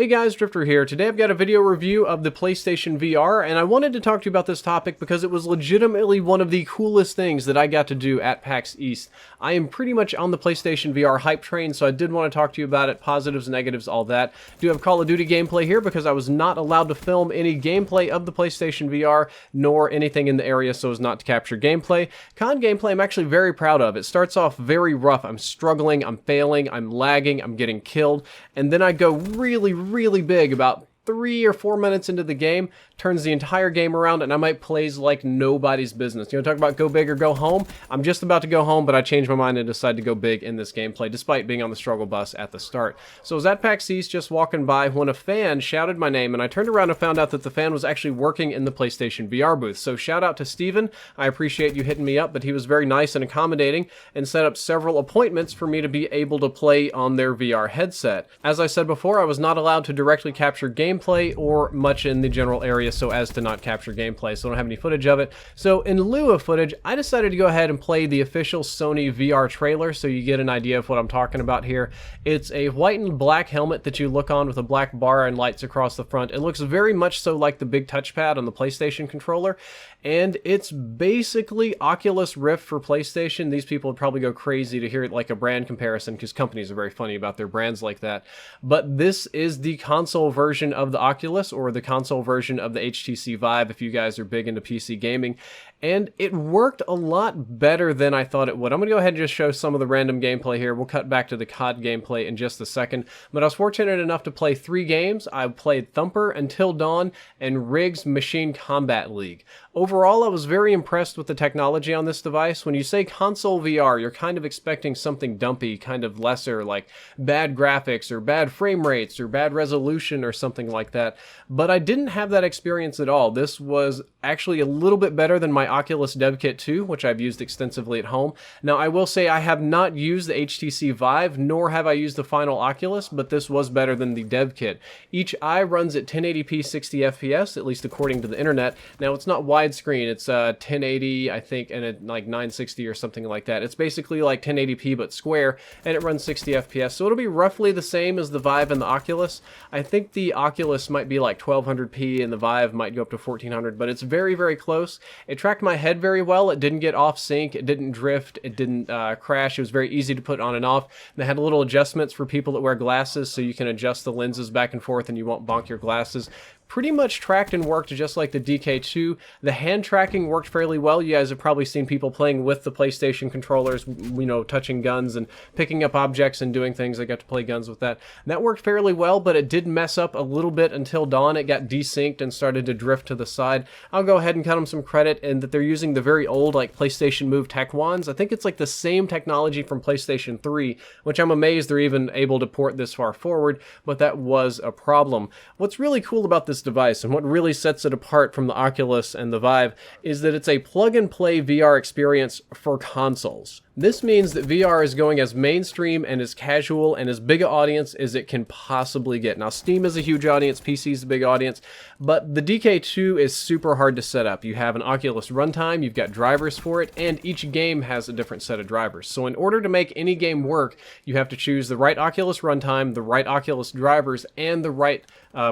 Hey guys, Drifter here. Today I've got a video review of the PlayStation VR, and I wanted to talk to you about this topic because it was legitimately one of the coolest things that I got to do at PAX East. I am pretty much on the PlayStation VR hype train, so I did want to talk to you about it, positives, negatives, all that. Do have Call of Duty gameplay here because I was not allowed to film any gameplay of the PlayStation VR, nor anything in the area so as not to capture gameplay. Con gameplay I'm actually very proud of. It starts off very rough. I'm struggling, I'm failing, I'm lagging, I'm getting killed, and then I go really big about 3 or 4 minutes into the game, turns the entire game around, and I might plays like nobody's business. You know, talk about go big or go home. I'm just about to go home, but I changed my mind and decided to go big in this gameplay, despite being on the struggle bus at the start. So I was at PAX East just walking by when a fan shouted my name, and I turned around and found out that the fan was actually working in the PlayStation VR booth. So shout out to Steven. I appreciate you hitting me up, but he was very nice and accommodating and set up several appointments for me to be able to play on their VR headset. As I said before, I was not allowed to directly capture gameplay or much in the general area so as to not capture gameplay, so I don't have any footage of it. So in lieu of footage, I decided to go ahead and play the official Sony VR trailer so you get an idea of what I'm talking about here. It's a white and black helmet that you look on with a black bar and lights across the front. It looks very much so like the big touchpad on the PlayStation controller, and it's basically Oculus Rift for PlayStation. These people would probably go crazy to hear it like a brand comparison because companies are very funny about their brands like that. But this is the console version of the Oculus, or the console version of the HTC Vive if you guys are big into PC gaming, and it worked a lot better than I thought it would. I'm going to go ahead and just show some of the random gameplay here. We'll cut back to the COD gameplay in just a second, but I was fortunate enough to play 3 games. I played Thumper, Until Dawn, and Riggs Machine Combat League. Overall, I was very impressed with the technology on this device. When you say console VR, you're kind of expecting something dumpy, kind of lesser, like bad graphics or bad frame rates or bad resolution or something like that. But I didn't have that experience at all. This was actually a little bit better than my Oculus Dev Kit 2, which I've used extensively at home. Now, I will say I have not used the HTC Vive, nor have I used the final Oculus, but this was better than the Dev Kit. Each eye runs at 1080p 60 FPS, at least according to the internet. Now, it's not widescreen, it's 1080, I think, and like 960 or something like that. It's basically like 1080p but square, and it runs 60 FPS, so it'll be roughly the same as the Vive and the Oculus. I think the Oculus might be like 1200p and the Vive might go up to 1400, but it's very close. It tracked my head very well. It didn't get off sync, it didn't drift, it didn't crash. It was very easy to put on and off. And they had little adjustments for people that wear glasses, so you can adjust the lenses back and forth and you won't bonk your glasses. Pretty much tracked and worked just like the DK2. The hand tracking worked fairly well. You guys have probably seen people playing with the PlayStation controllers, you know, touching guns and picking up objects and doing things. I got to play guns with that. And that worked fairly well, but it did mess up a little bit Until Dawn. It got desynced and started to drift to the side. I'll go ahead and cut them some credit in that they're using the very old like PlayStation Move Tech Wands. I think it's like the same technology from PlayStation 3, which I'm amazed they're even able to port this far forward, but that was a problem. What's really cool about this device and what really sets it apart from the Oculus and the Vive is that it's a plug-and-play VR experience for consoles. This means that VR is going as mainstream and as casual and as big an audience as it can possibly get. Now, Steam is a huge audience, PC is a big audience, but the DK2 is super hard to set up. You have an Oculus runtime, you've got drivers for it, and each game has a different set of drivers. So in order to make any game work, you have to choose the right Oculus runtime, the right Oculus drivers, and the right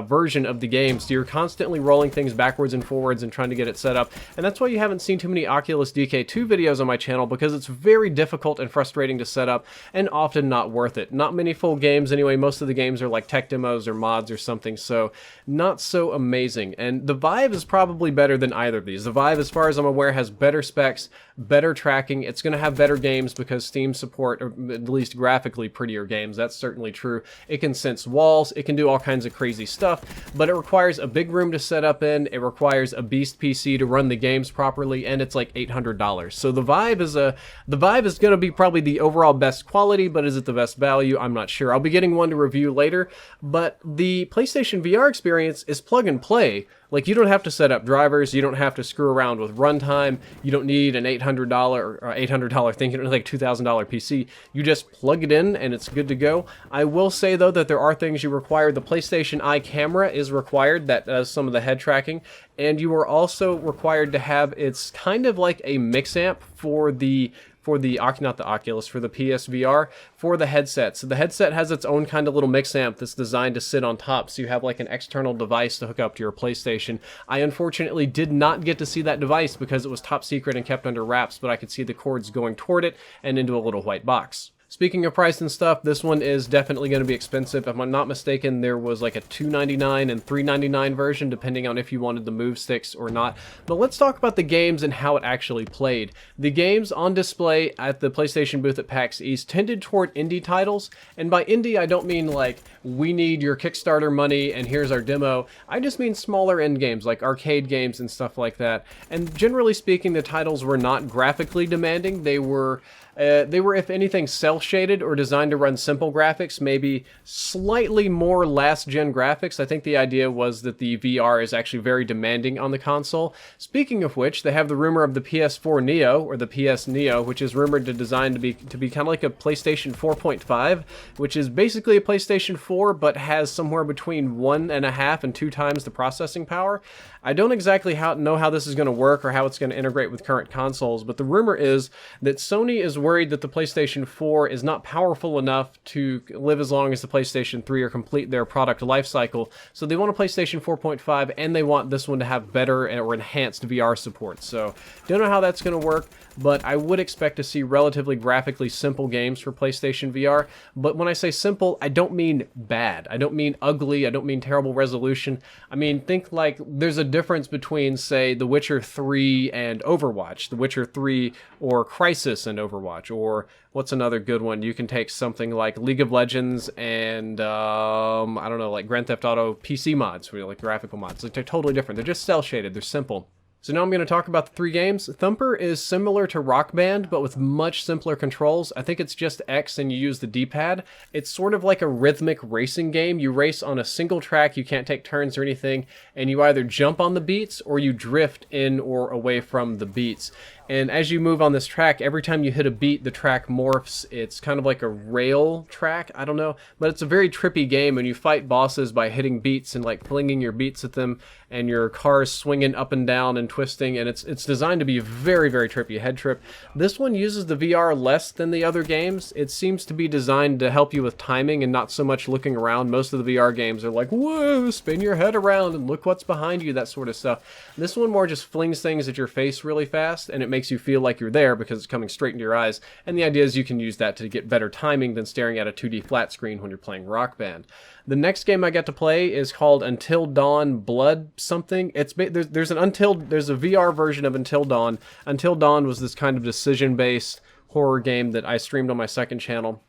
version of the game. So you're constantly rolling things backwards and forwards and trying to get it set up. And that's why you haven't seen too many Oculus DK2 videos on my channel, because it's very difficult and frustrating to set up and often not worth it. Not many full games anyway. Most of the games are like tech demos or mods or something, so not so amazing. And the Vive is probably better than either of these. The Vive, as far as I'm aware, has better specs, better tracking. It's going to have better games because Steam support, or at least graphically prettier games. That's certainly true. It can sense walls. It can do all kinds of crazy stuff, but it requires a big room to set up in. It requires a beast PC to run the games properly, and it's like $800. So the Vive is going to be probably the overall best quality, but is it the best value? I'm not sure. I'll be getting one to review later, but the PlayStation VR experience is plug and play, Like, you don't have to set up drivers, you don't have to screw around with runtime, you don't need an $800 or $800 thing, like $2,000 PC. You just plug it in and it's good to go. I will say though that there are things you require. The PlayStation Eye camera is required, that does some of the head tracking, and you are also required to have, it's kind of like a mix amp for the not the Oculus, for the PSVR, for the headset. So the headset has its own kind of little mix amp that's designed to sit on top, so you have like an external device to hook up to your PlayStation. I unfortunately did not get to see that device because it was top secret and kept under wraps, but I could see the cords going toward it and into a little white box. Speaking of price and stuff, this one is definitely going to be expensive. If I'm not mistaken, there was like a $299 and $399 version, depending on if you wanted the move sticks or not. But let's talk about the games and how it actually played. The games on display at the PlayStation booth at PAX East tended toward indie titles. And by indie, I don't mean like, we need your Kickstarter money and here's our demo. I just mean smaller end games, like arcade games and stuff like that. And generally speaking, the titles were not graphically demanding. They were, if anything, cel-shaded or designed to run simple graphics, maybe slightly more last-gen graphics. I think the idea was that the VR is actually very demanding on the console. Speaking of which, they have the rumor of the PS4 Neo, or the PS Neo, which is rumored to design to be kind of like a PlayStation 4.5, which is basically a PlayStation 4, but has somewhere between 1.5 and 2 times the processing power. I don't exactly know how this is going to work or how it's going to integrate with current consoles, but the rumor is that Sony is worried that the PlayStation 4 is not powerful enough to live as long as the PlayStation 3 or complete their product life cycle, so they want a PlayStation 4.5 and they want this one to have better or enhanced VR support. So, don't know how that's going to work, but I would expect to see relatively graphically simple games for PlayStation VR. But when I say simple, I don't mean bad. I don't mean ugly. I don't mean terrible resolution. I mean, think like there's a difference between, say, The Witcher 3 and Overwatch. The Witcher 3 or Crysis and Overwatch. Or what's another good one? You can take something like League of Legends and, I don't know, like Grand Theft Auto PC mods, like graphical mods. Like, they're totally different. They're just cel-shaded. They're simple. So now I'm going to talk about the 3 games. Thumper is similar to Rock Band, but with much simpler controls. I think it's just X and you use the D-pad. It's sort of like a rhythmic racing game. You race on a single track, you can't take turns or anything, and you either jump on the beats or you drift in or away from the beats. And as you move on this track, every time you hit a beat, the track morphs. It's kind of like a rail track, I don't know. But it's a very trippy game, and you fight bosses by hitting beats and like flinging your beats at them, and your car's swinging up and down and twisting, and it's designed to be very, very trippy, head trip. This one uses the VR less than the other games. It seems to be designed to help you with timing and not so much looking around. Most of the VR games are like, whoa, spin your head around and look what's behind you, that sort of stuff. This one more just flings things at your face really fast, and it makes you feel like you're there because it's coming straight into your eyes. And the idea is you can use that to get better timing than staring at a 2D flat screen when you're playing Rock Band. The next game I got to play is called Until Dawn Blood something. There's a VR version of Until Dawn. Until Dawn was this kind of decision-based horror game that I streamed on my second channel.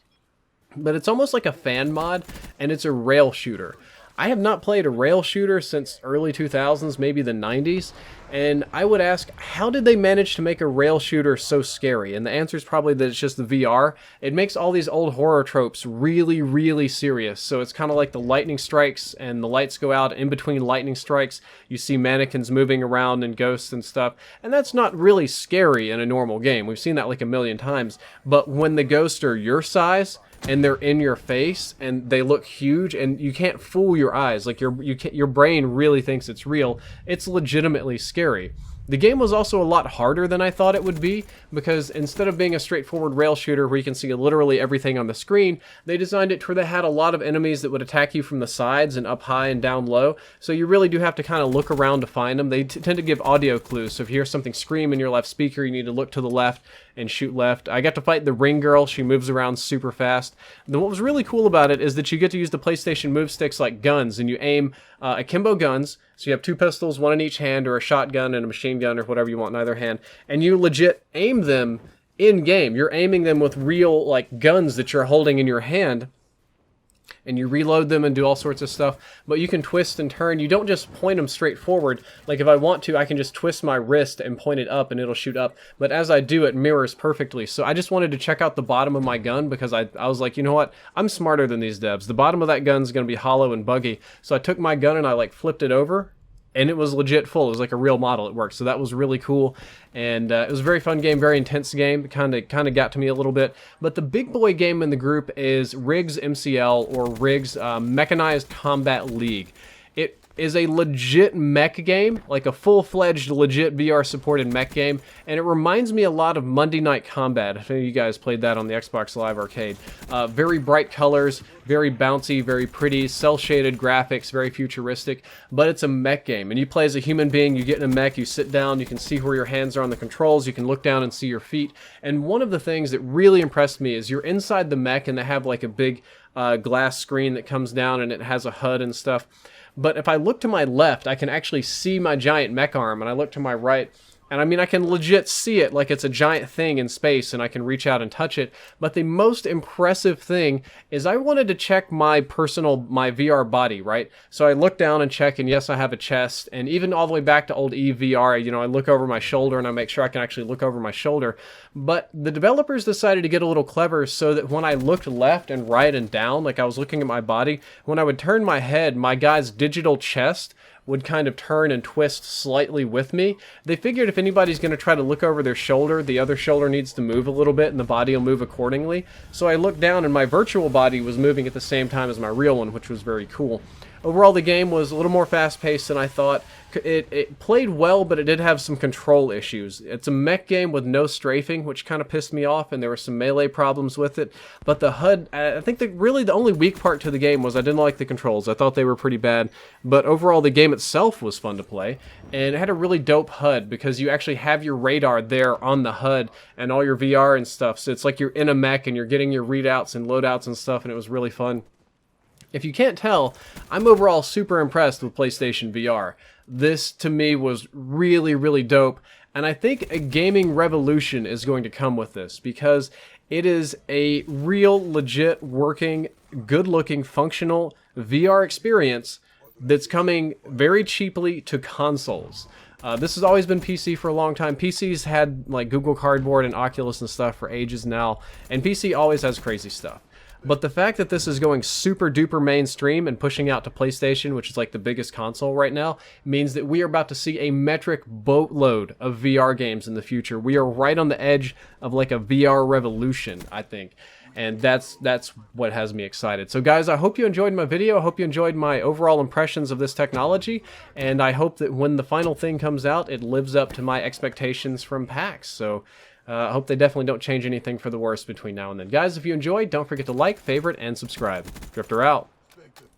But it's almost like a fan mod, and it's a rail shooter. I have not played a rail shooter since early 2000s, maybe the 90s, and I would ask, how did they manage to make a rail shooter so scary? And the answer is probably that it's just the VR. It makes all these old horror tropes really, really serious. So it's kind of like the lightning strikes and the lights go out. In between lightning strikes, you see mannequins moving around and ghosts and stuff. And that's not really scary in a normal game. We've seen that like a million times. But when the ghosts are your size, and they're in your face, and they look huge, and you can't fool your eyes. Like, your brain really thinks it's real. It's legitimately scary. The game was also a lot harder than I thought it would be, because instead of being a straightforward rail shooter where you can see literally everything on the screen, they designed it to where they had a lot of enemies that would attack you from the sides and up high and down low, so you really do have to kind of look around to find them. They tend to give audio clues, so if you hear something scream in your left speaker, you need to look to the left and shoot left. I got to fight the ring girl. She moves around super fast. And what was really cool about it is that you get to use the PlayStation move sticks like guns, and you aim akimbo guns. So you have 2 pistols, 1 in each hand, or a shotgun and a machine gun, or whatever you want in either hand, and you legit aim them in-game. You're aiming them with real, like, guns that you're holding in your hand, and you reload them and do all sorts of stuff, but you can twist and turn. You don't just point them straight forward. Like, if I want to, I can just twist my wrist and point it up and it'll shoot up, but as I do, it mirrors perfectly. So I just wanted to check out the bottom of my gun, because I was like, you know what, I'm smarter than these devs. The bottom of that gun's gonna be hollow and buggy, so I took my gun and I like flipped it over, and it was legit full. It was like a real model. It worked, so that was really cool. And it was a very fun game, very intense game. Kind of got to me a little bit. But the big boy game in the group is Riggs MCL, or Riggs Mechanized Combat League. It is a legit mech game, like a full-fledged legit VR supported mech game, and it reminds me a lot of Monday Night Combat. If any of you guys played that on the Xbox Live Arcade. Very bright colors, very bouncy, very pretty, cel-shaded graphics, very futuristic, but it's a mech game, and you play as a human being. You get in a mech, you sit down, you can see where your hands are on the controls, you can look down and see your feet, and one of the things that really impressed me is you're inside the mech, and they have like a big glass screen that comes down, and it has a HUD and stuff. But if I look to my left, I can actually see my giant mech arm, and I look to my right, and I mean, I can legit see it like it's a giant thing in space, and I can reach out and touch it. But the most impressive thing is I wanted to check my VR body, right? So I look down and check, and yes, I have a chest, and even all the way back to old EVR, you know, I look over my shoulder, and I make sure I can actually look over my shoulder. But the developers decided to get a little clever so that when I looked left and right and down, like I was looking at my body, when I would turn my head, my guy's digital chest would kind of turn and twist slightly with me. They figured if anybody's going to try to look over their shoulder, the other shoulder needs to move a little bit and the body will move accordingly. So I looked down and my virtual body was moving at the same time as my real one, which was very cool. Overall, the game was a little more fast-paced than I thought. It played well, but it did have some control issues. It's a mech game with no strafing, which kind of pissed me off, and there were some melee problems with it. But the HUD, I think that really the only weak part to the game was I didn't like the controls. I thought they were pretty bad. But overall, the game itself was fun to play, and it had a really dope HUD because you actually have your radar there on the HUD and all your VR and stuff. So it's like you're in a mech and you're getting your readouts and loadouts and stuff, and it was really fun. If you can't tell, I'm overall super impressed with PlayStation VR. This, to me, was really, really dope, and I think a gaming revolution is going to come with this, because it is a real, legit, working, good-looking, functional VR experience that's coming very cheaply to consoles. This has always been PC for a long time. PC's had like Google Cardboard and Oculus and stuff for ages now, and PC always has crazy stuff. But the fact that this is going super duper mainstream and pushing out to PlayStation, which is like the biggest console right now, means that we are about to see a metric boatload of VR games in the future. We are right on the edge of like a VR revolution, I think. And that's what has me excited. So guys, I hope you enjoyed my video. I hope you enjoyed my overall impressions of this technology. And I hope that when the final thing comes out, it lives up to my expectations from PAX. So I hope they definitely don't change anything for the worse between now and then. Guys, if you enjoyed, don't forget to like, favorite, and subscribe. Drifter out.